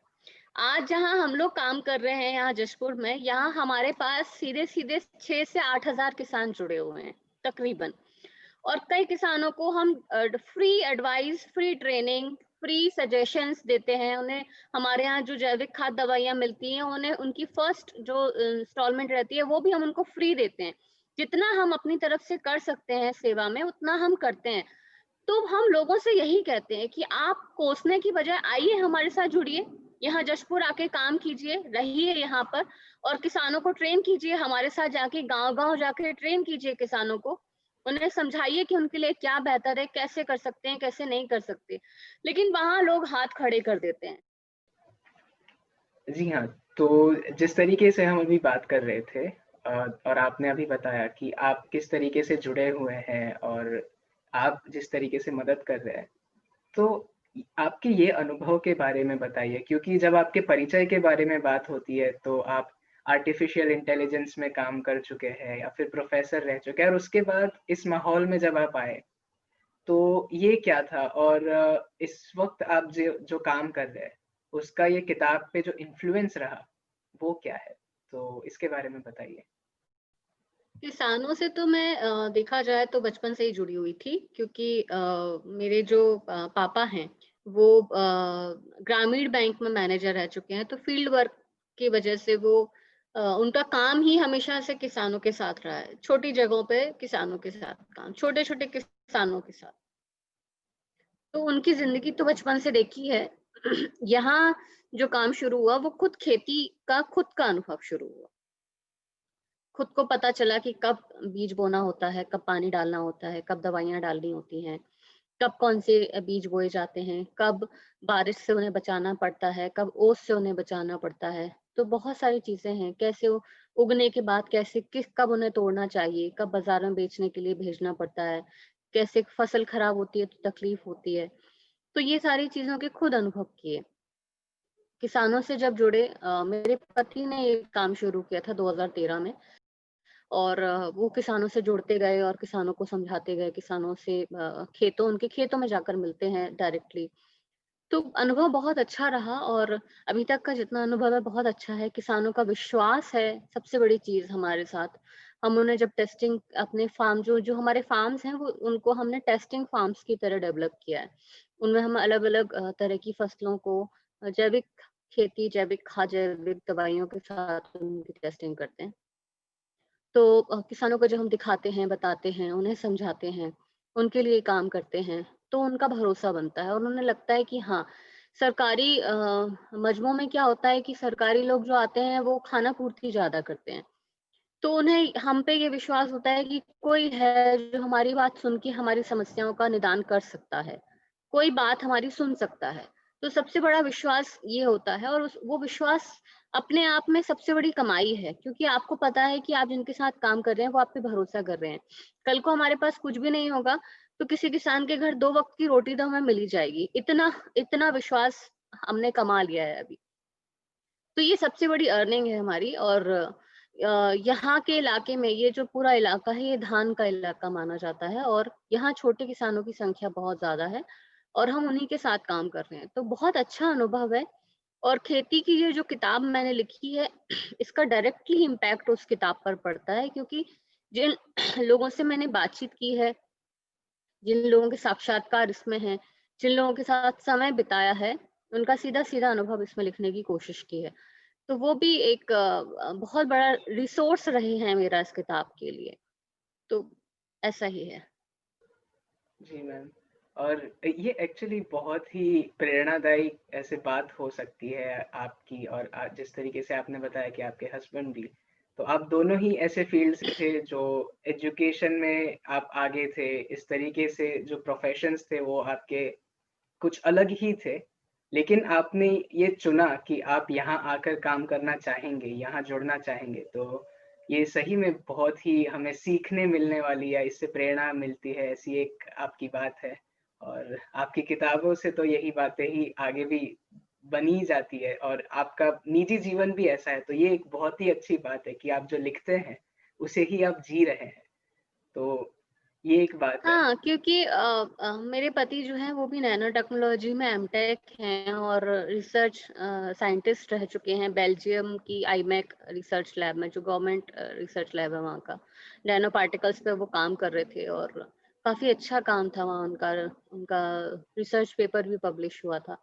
आज जहाँ हम लोग काम कर रहे हैं यहाँ जशपुर में, यहाँ हमारे पास सीधे सीधे 6 से 8 हजार किसान जुड़े हुए हैं तकरीबन। और कई किसानों को हम free advice, free training, free suggestions देते हैं। उन्हें हमारे यहाँ जो जैविक खाद दवाइयाँ मिलती हैं, उन्हें उनकी फर्स्ट जो इंस्टॉलमेंट रहती है, वो भी हम उनको फ्री देते हैं। जितना हम अपनी तरफ से कर सकते हैं सेवा में, उतना हम करते हैं। तो हम लोगों से यही कहते हैं कि आप कोसने की बजाय आइए हमारे साथ जुड़िए, यहाँ जशपुर आके काम कीजिए, रहिए यहाँ पर और किसानों को ट्रेन कीजिए। हमारे साथ जाके गांव-गांव जाके ट्रेन कीजिए किसानों को। उन्हें समझाइए कि उनके लिए क्या बेहतर है, कैसे कर सकते हैं, कैसे नहीं कर सकते। लेकिन वहाँ लोग हाथ खड़े कर देते हैं। जी हाँ, तो जिस तरीके से हम अभी बात कर रहे थे और आपने अभी बताया कि आप किस तरीके से जुड़े हुए हैं और आप जिस तरीके से मदद कर रहे हैं, तो आपके ये अनुभव के बारे में बताइए क्योंकि जब आपके परिचय के बारे में बात होती है, तो आप आर्टिफ़िशियल इंटेलिजेंस में काम कर चुके हैं या फिर प्रोफ़ेसर रह चुके हैं और उसके बाद इस माहौल में जब आप आए, तो ये क्या था? और इस वक़्त आप जो काम कर रहे हैं, उसका ये किताब पे जो इन्फ्लुएंस रहा, वो क्या है? तो इसके बारे में बताइए। किसानों से तो मैं देखा जाए तो बचपन से ही जुड़ी हुई थी, क्योंकि मेरे जो पापा हैं वो ग्रामीण बैंक में मैनेजर रह चुके हैं, तो फील्ड वर्क की वजह से वो उनका काम ही हमेशा से किसानों के साथ रहा है। छोटी जगहों पे किसानों के साथ काम, छोटे-छोटे किसानों के साथ। तो उनकी ज़िंदगी तो बचपन से देखी है। यहाँ जो काम शुरू हुआ वो खुद खेती का खुद का अनुभव शुरू हुआ। खुद को पता चला कि कब बीज बोना होता है, कब पानी डालना होता है, कब दवाइयाँ डालनी होती हैं, कब कौन से बीज बोए जाते हैं, कब बारिश से उन्हें बचाना पड़ता है, कब ओस से उन्हें बचाना पड़ता है। तो बहुत सारी चीज़ें हैं, कैसे वो उगने के बाद कैसे कब उन्हें तोड़ना चाहिए, कब बाज़ार में बेचने के लिए भेजना पड़ता है, कैसे फसल खराब होती है तो तकलीफ होती है। तो ये सारी चीज़ों के खुद अनुभव किए। किसानों से जब जुड़े, मेरे पति ने ये काम शुरू किया था 2013 में। और वो किसानों से जुड़ते गए और किसानों को समझाते गए, किसानों से उनके खेतों में जाकर मिलते हैं डायरेक्टली। तो अनुभव बहुत अच्छा रहा और अभी तक का जितना अनुभव है बहुत अच्छा है। किसानों का विश्वास है सबसे बड़ी चीज़ हमारे साथ। हम उन्हें जब टेस्टिंग अपने फार्म जो हमारे फार्म्स हैं वो उनको हमने टेस्टिंग फार्म्स की तरह डेवलप किया है। उनमें हम अलग-अलग तरह की फसलों को जैविक खेती, जैविक खाद, जैविक दवाइयों के साथ उनकी टेस्टिंग करते हैं। तो किसानों को जब हम दिखाते हैं, बताते हैं, उन्हें समझाते हैं, उनके लिए काम करते हैं, तो उनका भरोसा बनता है और उन्हें लगता है कि हाँ, सरकारी मजमों में क्या होता है कि सरकारी लोग जो आते हैं, वो खाना-पूर्ति ज़्यादा करते हैं। तो उन्हें हम पे ये विश्वास होता है कि कोई है जो हमारी बात सुन के हमारी समस्याओं का निदान कर सकता है। कोई बात हमारी सुन सकता है। तो सबसे बड़ा विश्वास ये होता है और वो विश्वास अपने आप में सबसे बड़ी कमाई है, क्योंकि आपको पता है कि आप जिनके साथ काम कर रहे हैं वो आप पे भरोसा कर रहे हैं। कल को हमारे पास कुछ भी नहीं होगा तो किसी किसान के घर 2 वक़्त की रोटी तो हमें मिल ही जाएगी। इतना इतना विश्वास हमने कमा लिया है अभी। तो ये सबसे बड़ी अर्निंग है हमारी। और यहाँ के इलाके में ये जो पूरा इलाका है, ये धान का इलाका माना जाता है और यहाँ छोटे किसानों की संख्या बहुत ज़्यादा है और हम उन्हीं के साथ काम कर रहे हैं। तो बहुत अच्छा अनुभव है। और खेती की ये जो किताब मैंने लिखी है, इसका डायरेक्टली इम्पैक्ट उस किताब पर पड़ता है, क्योंकि जिन लोगों से मैंने बातचीत की है, जिन लोगों के साक्षात्कार इसमें हैं, जिन लोगों के साथ समय बिताया है, उनका सीधा-सीधा अनुभव इसमें लिखने की कोशिश की है। तो वो भी एक बहुत बड़ा रिसोर्स रहे हैं मेरा इस किताब के लिए। तो ऐसा ही है। जी मैम। और ये एक्चुअली बहुत ही प्रेरणादायी ऐसे बात हो सकती है आपकी और जिस तरीके से आपने बताया कि आपके हस्बैंड भी, तो आप दोनों ही ऐसे फील्ड से थे जो एजुकेशन में आप आगे थे, इस तरीके से जो प्रोफ़ेशंस थे वो आपके कुछ अलग ही थे, लेकिन आपने ये चुना कि आप यहाँ आकर काम करना चाहेंगे, यहाँ जुड़ना चाहेंगे, तो ये सही में बहुत ही हमें सीखने मिलने वाली या इससे प्रेरणा मिलती है, ऐसी एक आपकी बात है। और आपकी किताबों से तो यही बातें ही आगे भी बनी जाती है और आपका निजी जीवन भी ऐसा है, तो ये एक बहुत ही अच्छी बात है कि आप जो लिखते हैं, उसे ही आप जी रहे हैं। तो ये एक बात है। हाँ, क्योंकि मेरे पति जो हैं वो भी नैनो टेक्नोलॉजी में एमटेक हैं और रिसर्च साइंटिस्ट रह चुके हैं बेल्जियम की आईमेक रिसर्च लैब में, जो गवर्नमेंट रिसर्च लैब है वहाँ का। नैनो पार्टिकल्स पे वो काम कर रहे थे और काफी अच्छा काम था वहाँ उनका उनका रिसर्च पेपर भी पब्लिश हुआ था।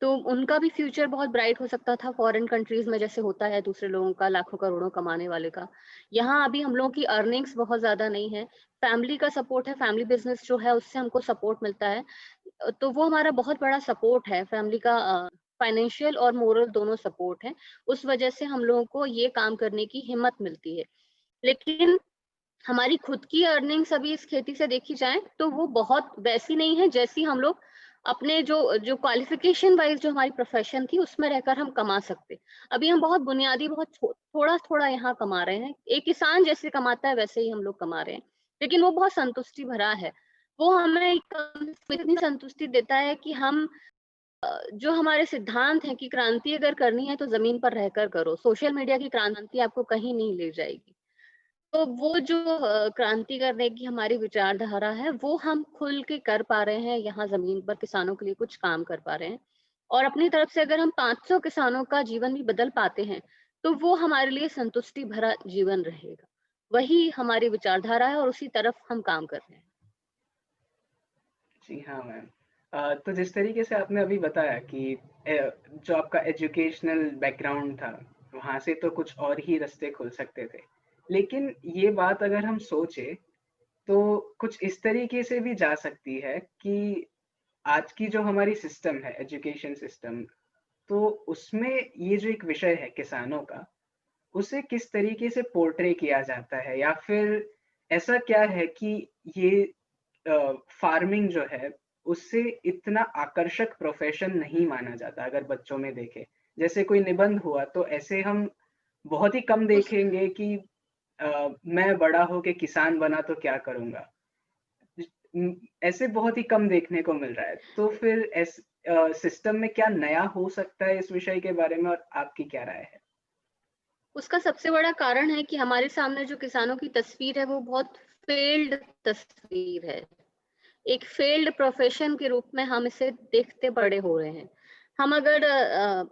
तो उनका भी फ्यूचर बहुत ब्राइट हो सकता था फॉरेन कंट्रीज में, जैसे होता है दूसरे लोगों का लाखों करोड़ों कमाने वाले का। यहाँ अभी हम लोगों की अर्निंग्स बहुत ज्यादा नहीं है, फैमिली का सपोर्ट है, फैमिली बिजनेस जो है उससे हमको सपोर्ट मिलता है। तो वो हमारा बहुत बड़ा सपोर्ट है, फैमिली का फाइनेंशियल और मोरल दोनों सपोर्ट है। उस वजह से हम लोगों को ये काम करने की हिम्मत मिलती है। लेकिन हमारी खुद की अर्निंग्स अभी इस खेती से देखी जाए तो वो बहुत वैसी नहीं है जैसी हम लोग अपने जो जो क्वालिफिकेशन वाइज जो हमारी प्रोफेशन थी उसमें रहकर हम कमा सकते। अभी हम बहुत बुनियादी बहुत थोड़ा थोड़ा यहाँ कमा रहे हैं, एक किसान जैसे कमाता है वैसे ही हम लोग कमा रहे हैं, लेकिन वो बहुत संतुष्टि भरा है। वो हमें इतनी संतुष्टि देता है कि हम जो हमारे सिद्धांत है कि क्रांति अगर करनी है तो जमीन पर रहकर करो, सोशल मीडिया की क्रांति आपको कहीं नहीं ले जाएगी। तो वो जो क्रांति करने की हमारी विचारधारा है, वो हम खुल के कर पा रहे हैं, यहाँ ज़मीन पर किसानों के लिए कुछ काम कर पा रहे हैं। और अपनी तरफ से अगर हम 500 किसानों का जीवन भी बदल पाते हैं, तो वो हमारे लिए संतुष्टि भरा जीवन रहेगा। वही हमारी विचारधारा है और उसी तरफ हम काम कर रहे हैं। जी हाँ मैम। तो जिस तरीके से आपने अभी बताया कि जो आपका एजुकेशनल बैकग्राउंड था, वहाँ से तो कुछ और ही रास्ते खुल सकते थे। लेकिन ये बात अगर हम सोचें, तो कुछ इस तरीके से भी जा सकती है कि आज की जो हमारी सिस्टम है, एजुकेशन सिस्टम, तो उसमें ये जो एक विषय है किसानों का, उसे किस तरीके से पोर्ट्रे किया जाता है, या फिर ऐसा क्या है कि ये फार्मिंग जो है उससे इतना आकर्षक प्रोफेशन नहीं माना जाता अगर बच्चों में देखें। जैसे कोई निबंध हुआ तो ऐसे हम बहुत ही कम उस देखेंगे कि मैं बड़ा होके किसान बना तो क्या करूँगा? ऐसे बहुत ही कम देखने को मिल रहा है। तो फिर सिस्टम में क्या नया हो सकता है इस विषय के बारे में, और आपकी क्या राय है? उसका सबसे बड़ा कारण है कि हमारे सामने जो किसानों की तस्वीर है, वो बहुत फेल्ड तस्वीर है। एक फेल्ड प्रोफेशन के रूप में हम इसे देखते बड़े हो रहे हैं। हम अगर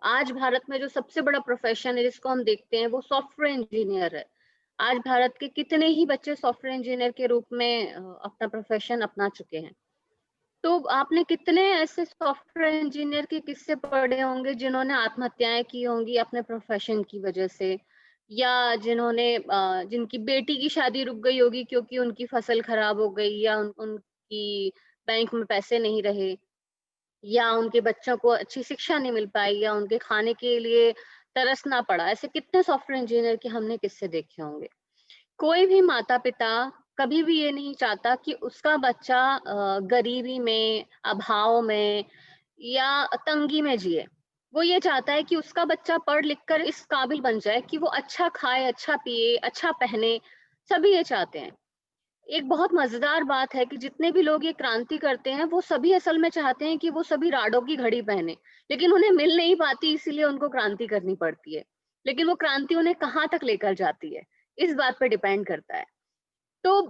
आज भारत में जो सबसे बड़ा प्रोफेशन है जिसको हम देखते हैं वो सॉफ्टवेयर इंजीनियर है। आज भारत के कितने ही बच्चे सॉफ्टवेयर इंजीनियर के रूप में अपना प्रोफेशन अपना चुके हैं। तो आपने कितने ऐसे सॉफ्टवेयर इंजीनियर के किस्से पढ़े होंगे जिन्होंने आत्महत्याएं की होंगी अपने प्रोफेशन की वजह से, या जिन्होंने जिनकी बेटी की शादी रुक गई होगी क्योंकि उनकी फसल खराब हो गई, या उनकी बैंक में पैसे नहीं रहे, या उनके बच्चों को अच्छी शिक्षा नहीं मिल पाई, या उनके खाने के लिए तरसना पड़ा। ऐसे कितने सॉफ्टवेयर इंजीनियर के हमने किस्से देखे होंगे। कोई भी माता-पिता कभी भी ये नहीं चाहता कि उसका बच्चा गरीबी में, अभाव में या तंगी में जिए। वो ये चाहता है कि उसका बच्चा पढ़ लिख कर इस काबिल बन जाए कि वो अच्छा खाए, अच्छा पिए, अच्छा पहने, सभी ये चाहते हैं। एक बहुत मज़ेदार बात है कि जितने भी लोग ये क्रांति करते हैं, वो सभी असल में चाहते हैं कि वो सभी राडो की घड़ी पहने, लेकिन उन्हें मिल नहीं पाती, इसीलिए उनको क्रांति करनी पड़ती है। लेकिन वो क्रांति उन्हें कहाँ तक लेकर जाती है, इस बात पे डिपेंड करता है। तो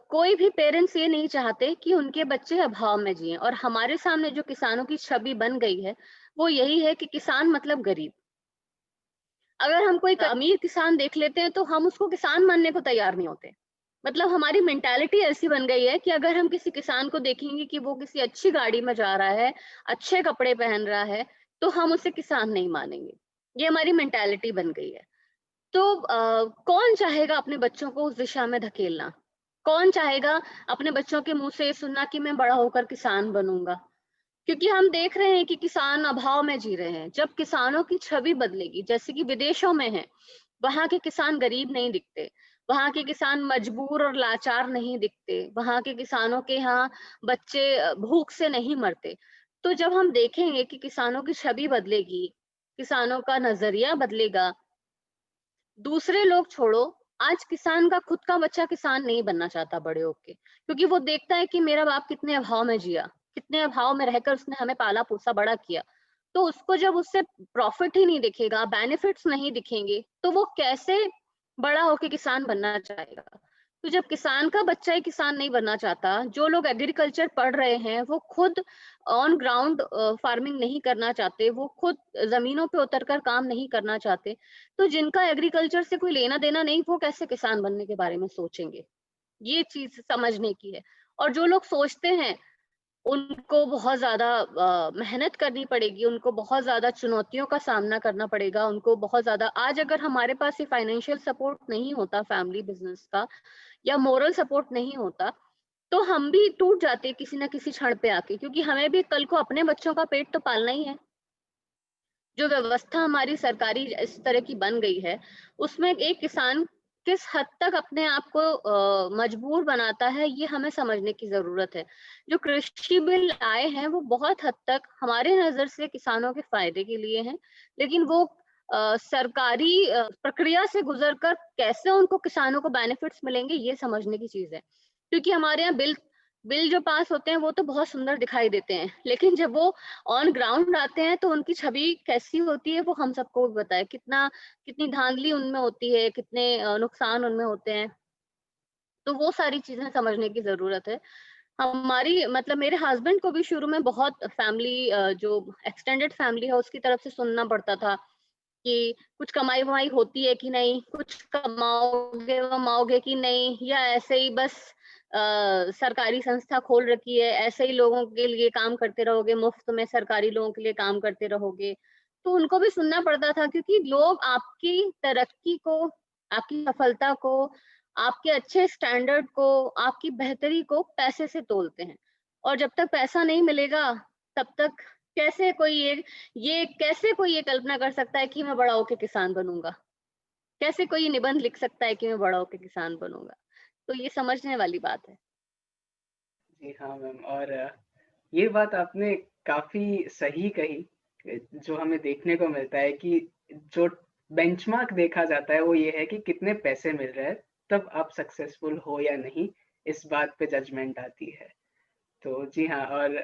कोई भी पेरेंट्स ये नहीं चाहते कि उनके बच्चे अभाव में जिएँ, और हमारे सामने जो किसानों की छवि बन गई है, वो यही है कि किसान मतलब गरीब। अगर हम कोई अमीर किसान देख लेते हैं, तो हम उसको किसान मानने को तैयार नहीं होते। मतलब हमारी मेंटालिटी ऐसी बन गई है कि अगर हम किसी किसान को देखेंगे कि वो किसी अच्छी गाड़ी में जा रहा है, अच्छे कपड़े पहन रहा है, तो हम उसे किसान नहीं मानेंगे। ये हमारी मेंटालिटी बन गई है। तो कौन चाहेगा अपने बच्चों को उस दिशा में धकेलना? कौन चाहेगा अपने बच्चों के मुँह से ये सुनना कि मैं बड़ा होकर किसान बनूँगा? क्योंकि हम देख रहे हैं कि किसान अभाव में जी रहे हैं। जब किसानों की छवि बदलेगी, जैसे कि विदेशों में है, वहाँ के किसान गरीब नहीं दिखते, वहाँ के किसान मजबूर और लाचार नहीं दिखते, वहाँ के किसानों के यहाँ बच्चे भूख से नहीं मरते। तो जब हम देखेंगे कि किसानों की छवि बदलेगी, किसानों का नज़रिया बदलेगा, दूसरे लोग छोड़ो, आज किसान का खुद का बच्चा किसान नहीं बनना चाहता बड़े होके, क्योंकि वो देखता है कि मेरा बाप कितने अभाव में जिया, कितने अभाव में रहकर उसने हमें पाला-पोसा बड़ा किया। तो उसको जब उससे प्रॉफिट ही नहीं दिखेगा, बेनिफिट्स नहीं दिखेंगे, तो वो कैसे बड़ा होके किसान बनना चाहेगा? तो जब किसान का बच्चा ही किसान नहीं बनना चाहता, जो लोग एग्रीकल्चर पढ़ रहे हैं, वो खुद ऑन ग्राउंड फार्मिंग नहीं करना चाहते, वो खुद ज़मीनों पे उतरकर काम नहीं करना चाहते, तो जिनका एग्रीकल्चर से कोई लेना-देना नहीं, वो कैसे किसान बनने के बारे में सोचेंगे? ये चीज़ समझने की है। और जो लोग सोचते हैं उनको बहुत ज़्यादा मेहनत करनी पड़ेगी, उनको बहुत ज़्यादा चुनौतियों का सामना करना पड़ेगा, उनको बहुत ज़्यादा आज अगर हमारे पास ये फाइनेंशियल सपोर्ट नहीं होता फैमिली बिज़नेस का या मोरल सपोर्ट नहीं होता, तो हम भी टूट जाते किसी न किसी क्षण पे आके, क्योंकि हमें भी कल को अपने बच्चों का पेट तो पालना ही है। जो व्यवस्था हमारी सरकारी इस तरह की बन गई है, उसमें एक किसान किस हद तक अपने आप को मजबूर बनाता है, ये हमें समझने की ज़रूरत है। जो कृषि बिल आए हैं, वो बहुत हद तक हमारे नज़र से किसानों के फ़ायदे के लिए हैं, लेकिन वो सरकारी प्रक्रिया से गुज़रकर कैसे उनको किसानों को बेनिफिट्स मिलेंगे, ये समझने की चीज़ है। क्योंकि हमारे यहाँ बिल बिल जो पास होते हैं, वो तो बहुत सुंदर दिखाई देते हैं, लेकिन जब वो ऑन ग्राउंड आते हैं तो उनकी छवि कैसी होती है वो हम सबको भी पता है। कितनी धांधली उनमें होती है, कितने नुकसान उनमें होते हैं। तो वो सारी चीज़ें समझने की ज़रूरत है। हमारी मतलब मेरे हस्बैंड को भी शुरू में बहुत फैमिली जो एक्सटेंडेड फैमिली है उसकी तरफ से सुनना पड़ता था कि कुछ कमाई-वमाई होती है कि नहीं, कुछ कमाओगे-वमाओगे कि नहीं, या ऐसे ही बस सरकारी संस्था खोल रखी है, ऐसे ही लोगों के लिए काम करते रहोगे, मुफ्त में सरकारी लोगों के लिए काम करते रहोगे। तो उनको भी सुनना पड़ता था, क्योंकि लोग आपकी तरक्की को, आपकी सफलता को, आपके अच्छे स्टैंडर्ड को, आपकी बेहतरी को पैसे से तोलते हैं। और जब तक पैसा नहीं मिलेगा, तब तक कैसे कोई ये कैसे कोई ये कल्पना कर सकता है कि मैं बड़ा होके किसान बनूँगा? कैसे कोई ये निबंध लिख सकता है कि मैं बड़ा होके किसान बनूँगा? तो ये समझने वाली बात है। जी हाँ मैम, और ये बात आपने काफ़ी सही कही। जो हमें देखने को मिलता है कि जो बेंचमार्क देखा जाता है वो ये है कि कितने पैसे मिल रहे हैं, तब आप सक्सेसफुल हो या नहीं, इस बात पे जजमेंट आती है। तो जी हाँ, और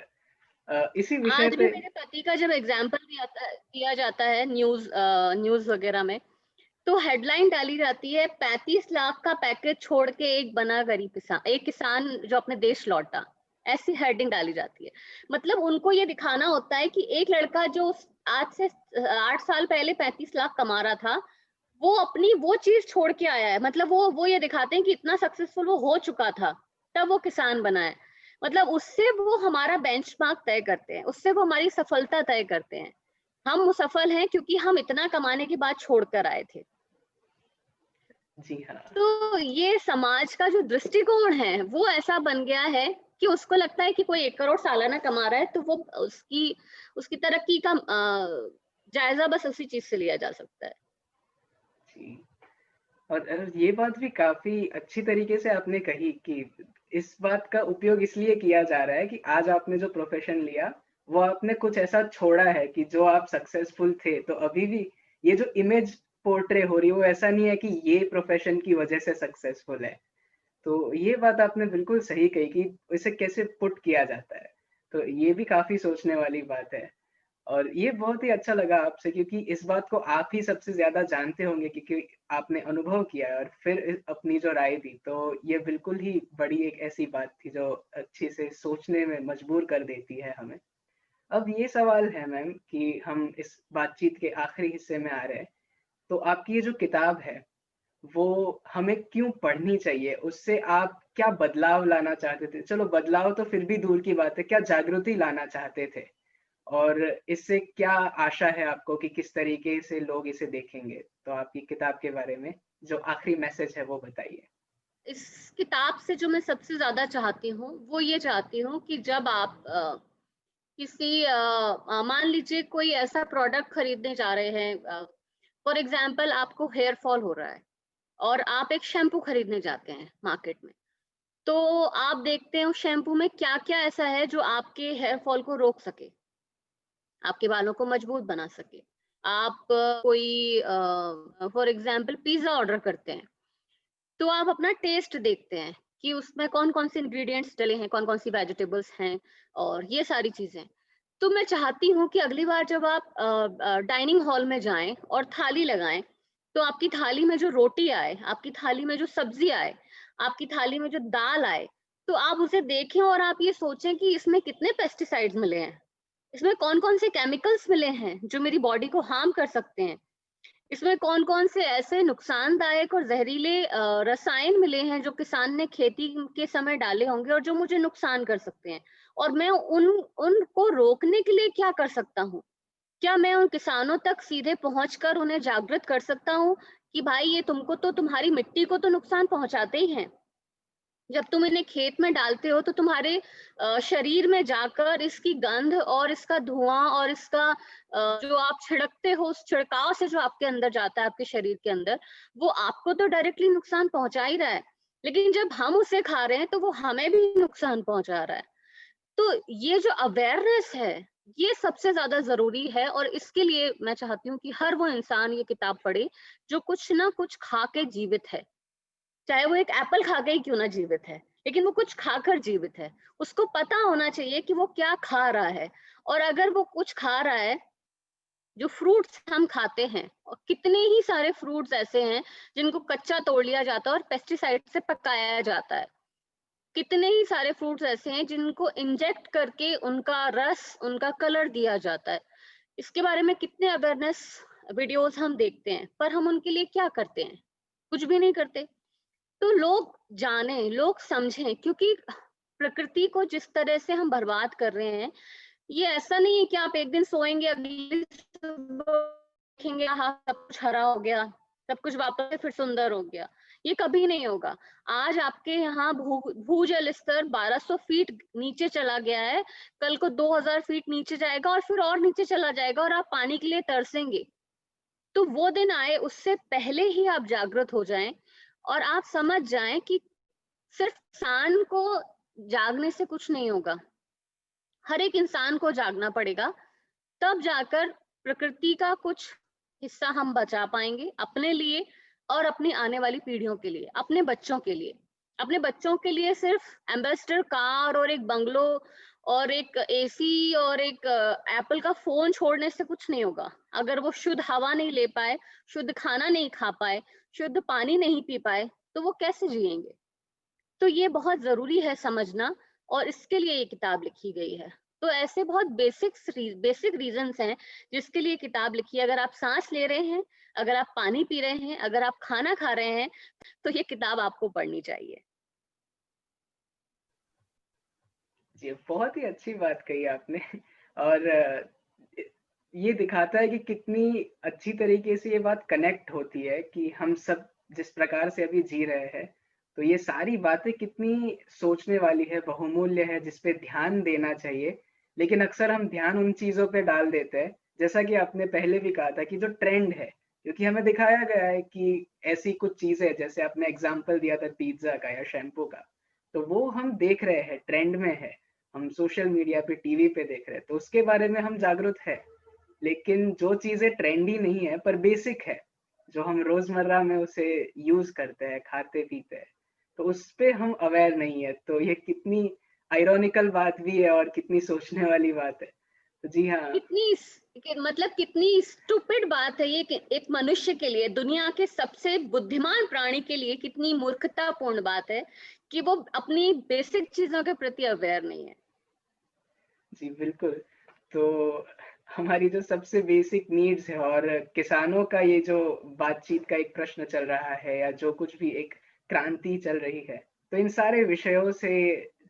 इसी विषय आज भी पे मेरे पति का जब एग्ज़ाम्पल दिया जाता है न्यूज़ वग़ैरह में, तो हेडलाइन डाली जाती है, 35 लाख का पैकेज छोड़ के एक किसान जो अपने देश लौटा। ऐसी हेडिंग डाली जाती है। मतलब उनको ये दिखाना होता है कि एक लड़का जो आज से 8 साल पहले 35 लाख कमा रहा था, वो अपनी वो चीज़ छोड़ के आया है। मतलब वो ये दिखाते हैं कि इतना सक्सेसफुल वो हो चुका था, तब वो किसान बना है। मतलब उससे वो हमारा बेंचमार्क तय करते हैं, उससे वो हमारी सफलता तय करते हैं। हम सफल हैं क्योंकि हम इतना कमाने के बाद छोड़कर आए थे। जी हाँ। तो ये समाज का जो दृष्टिकोण है, वो ऐसा बन गया है कि उसको लगता है कि कोई 1 करोड़ सालाना कमा रहा है, तो वो उसकी उसकी तरक्की का जायज़ा बस उसी चीज़ से लिया जा सकता है। जी। और ये बात भी काफ़ी अच्छी तरीके से आपने कही कि इस बात का उपयोग इसलिए किया जा रहा है कि आज आपने जो प्रोफ़ेशन लिया, वो आपने कुछ ऐसा छोड़ा है कि जो आप सक्सेसफुल थे, तो अभी भी ये जो इमेज पोर्ट्रे हो रही है, वो ऐसा नहीं है कि ये प्रोफ़ेशन की वज़ह से सक्सेसफुल है। तो ये बात आपने बिल्कुल सही कही कि इसे कैसे पुट किया जाता है। तो ये भी काफ़ी सोचने वाली बात है। और ये बहुत ही अच्छा लगा आपसे, क्योंकि इस बात को आप ही सबसे ज़्यादा जानते होंगे, क्योंकि आपने अनुभव किया है और फिर अपनी जो राय दी, तो ये बिल्कुल ही बड़ी एक ऐसी बात थी जो अच्छे से सोचने में मजबूर कर देती है हमें। अब ये सवाल है मैम कि हम इस बातचीत के आखिरी हिस्से में आ रहे हैं, तो आपकी ये जो किताब है, वो हमें क्यों पढ़नी चाहिए? उससे आप क्या बदलाव लाना चाहते थे? चलो बदलाव तो फिर भी दूर की बात है, क्या जागृति लाना चाहते थे? और इससे क्या आशा है आपको कि किस तरीके से लोग इसे देखेंगे? तो आपकी किताब के बारे में जो आखिरी मैसेज है वो बताइए। इस किताब से जो मैं सबसे ज़्यादा चाहती हूँ, वो ये चाहती हूँ कि जब आप मान लीजिए कोई ऐसा प्रोडक्ट खरीदने जा रहे हैं, फॉर एग्ज़ाम्पल आपको हेयर फॉल हो रहा है और आप एक शैम्पू खरीदने जाते हैं मार्केट में। तो आप देखते हैं उस शैम्पू में क्या-क्या ऐसा है जो आपके हेयर फॉल को रोक सके, आपके बालों को मजबूत बना सके। आप कोई फॉर एग्ज़ाम्पल पिज़्ज़ा ऑर्डर करते हैं, तो आप अपना टेस्ट देखते हैं कि उसमें कौन-कौन से इंग्रीडिएंट्स डले हैं, कौन-कौन सी वेजिटेबल्स हैं और ये सारी चीज़ें। तो मैं चाहती हूँ कि अगली बार जब आप डाइनिंग हॉल में जाएँ और थाली लगाएँ, तो आपकी थाली में जो रोटी आए, आपकी थाली में जो सब्ज़ी आए, आपकी थाली में जो दाल आए, तो आप उसे देखें और आप ये सोचें कि इसमें कितने पेस्टिसाइड्स मिले हैं। इसमें कौन-कौन से केमिकल्स मिले हैं, जो मेरी बॉडी को हार्म कर सकते हैं। इसमें कौन-कौन से ऐसे नुकसानदायक और जहरीले रसायन मिले हैं जो किसान ने खेती के समय डाले होंगे और जो मुझे नुकसान कर सकते हैं, और मैं उनको रोकने के लिए क्या कर सकता हूँ? क्या मैं उन किसानों तक सीधे पहुँचकर उन्हें जागृत कर सकता हूँ कि भाई ये तुमको तो तुम्हारी मिट्टी को तो नुकसान पहुँचाते ही हैं। जब तुम इन्हें खेत में डालते हो तो तुम्हारे शरीर में जाकर इसकी गंध और इसका धुआं और इसका जो आप छिड़कते हो उस छिड़काव से जो आपके अंदर जाता है आपके शरीर के अंदर, वो आपको तो डायरेक्टली नुकसान पहुंचा ही रहा है, लेकिन जब हम उसे खा रहे हैं तो वो हमें भी नुकसान पहुंचा रहा है। तो ये जो अवेयरनेस है, ये सबसे ज्यादा जरूरी है, और इसके लिए मैं चाहती हूँ कि हर वो इंसान ये किताब पढ़े जो कुछ ना कुछ खा के जीवित है। चाहे वो एक एप्पल खा के ही क्यों ना जीवित है, लेकिन वो कुछ खाकर जीवित है। उसको पता होना चाहिए कि वो क्या खा रहा है। और अगर वो कुछ खा रहा है, जो फ्रूट्स हम खाते हैं, और कितने ही सारे फ्रूट्स ऐसे हैं जिनको कच्चा तोड़ लिया जाता है और पेस्टिसाइड से पकाया जाता है। कितने ही सारे फ्रूट्स ऐसे हैं जिनको इंजेक्ट करके उनका रस, उनका कलर दिया जाता है। इसके बारे में कितने अवेयरनेस वीडियोस हम देखते हैं, पर हम उनके लिए क्या करते हैं? कुछ भी नहीं करते। तो लोग जानें, लोग समझें, क्योंकि प्रकृति को जिस तरह से हम बर्बाद कर रहे हैं, ये ऐसा नहीं है कि आप एक दिन सोएंगे, अगली सुबह देखेंगे हाँ सब कुछ हरा हो गया, सब कुछ वापस से फिर सुंदर हो गया। ये कभी नहीं होगा। आज आपके यहाँ भूजल स्तर 1200 फीट नीचे चला गया है, कल को 2000 फीट नीचे जाएगा और फिर और नीचे चला जाएगा और आप पानी के लिए तरसेंगे। तो वो दिन आए उससे पहले ही आप जागृत हो जाएं और आप समझ जाएं कि सिर्फ इंसान को जागने से कुछ नहीं होगा, हर एक इंसान को जागना पड़ेगा। तब जाकर प्रकृति का कुछ हिस्सा हम बचा पाएंगे अपने लिए और अपनी आने वाली पीढ़ियों के लिए, अपने बच्चों के लिए। अपने बच्चों के लिए सिर्फ एम्बेसडर कार और एक बंगलो और एक एसी और एक एप्पल का फोन छोड़ने से कुछ नहीं होगा। अगर वो शुद्ध हवा नहीं ले पाए, शुद्ध खाना नहीं खा पाए, शुद्ध पानी नहीं पी पाए, तो वो कैसे जिएंगे? तो ये बहुत जरूरी है समझना, और इसके लिए ये किताब लिखी गई है। तो ऐसे बहुत बेसिक रीजंस हैं जिसके लिए किताब लिखी है। अगर आप सांस ले रहे हैं, अगर आप पानी पी रहे हैं, अगर आप खाना खा रहे हैं, तो ये किताब आपको पढ़नी चाहिए। जी, बहुत ही अच्छी बात कही आपने। और ये दिखाता है कि कितनी अच्छी तरीके से ये बात कनेक्ट होती है कि हम सब जिस प्रकार से अभी जी रहे हैं, तो ये सारी बातें कितनी सोचने वाली है, बहुमूल्य है, जिस पे ध्यान देना चाहिए। लेकिन अक्सर हम ध्यान उन चीज़ों पे डाल देते हैं, जैसा कि आपने पहले भी कहा था कि जो ट्रेंड है, क्योंकि हमें दिखाया गया है कि ऐसी कुछ चीज़ें, जैसे आपने एग्ज़ाम्पल दिया था पिज़्ज़ा का या शैम्पू का, तो वो हम देख रहे हैं, ट्रेंड में है। हम सोशल मीडिया पे, टीवी पे देख रहे हैं, तो उसके बारे में हम जागरूक हैं। लेकिन जो चीज़ें ट्रेंडी नहीं है पर बेसिक है, जो हम रोज़मर्रा में उसे यूज़ करते हैं, खाते-पीते हैं, तो उस पे हम अवेयर नहीं है। तो ये कितनी आयरॉनिकल बात भी है और कितनी सोचने वाली बात है। तो जी हाँ, मतलब कितनी स्टूपिड बात है ये कि एक मनुष्य के लिए, दुनिया के सबसे बुद्धिमान प्राणी के लिए कितनी मूर्खतापूर्ण बात है कि वो अपनी बेसिक चीजों के प्रति अवेयर नहीं है। जी बिल्कुल। तो हमारी जो सबसे बेसिक नीड्स है, और किसानों का ये जो बातचीत का एक प्रश्न चल रहा है या जो कुछ भी एक क्रांति चल रही है, तो इन सारे विषयों से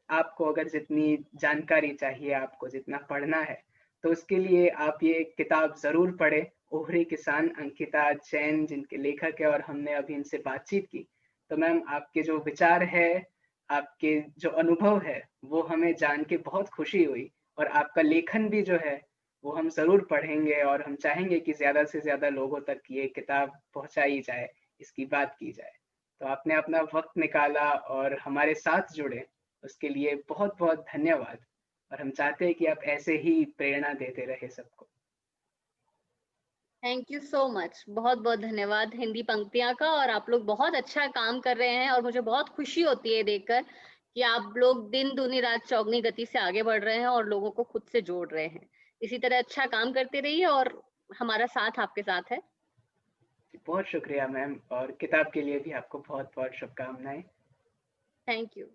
आपको अगर जितनी जानकारी चाहिए, आपको जितना पढ़ना है, तो उसके लिए आप ये किताब ज़रूर पढ़ें। ओहरी किसान अंकिता जैन जिनके लेखक हैं, और हमने अभी इनसे बातचीत की। तो मैम, आपके जो विचार है, आपके जो अनुभव है, वो हमें जान के बहुत खुशी हुई। और आपका लेखन भी जो है, वो हम ज़रूर पढ़ेंगे, और हम चाहेंगे कि ज़्यादा से ज़्यादा लोगों तक ये किताब पहुँचाई जाए, इसकी बात की जाए। तो आपने अपना वक़्त निकाला और हमारे साथ जुड़े, उसके लिए बहुत-बहुत धन्यवाद। और हम चाहते हैं कि आप ऐसे ही प्रेरणा देते रहे सबको। थैंक यू सो मच, बहुत बहुत धन्यवाद हिंदी पंक्तियां का। और आप लोग बहुत अच्छा काम कर रहे हैं और मुझे बहुत खुशी होती है देखकर कि आप लोग दिन दूनी रात चौगनी गति से आगे बढ़ रहे हैं और लोगों को खुद से जोड़ रहे हैं। इसी तरह अच्छा काम करते रहिए, और हमारा साथ आपके साथ है। बहुत शुक्रिया मैम, और किताब के लिए भी आपको बहुत-बहुत शुभकामनाएँ। Thank you.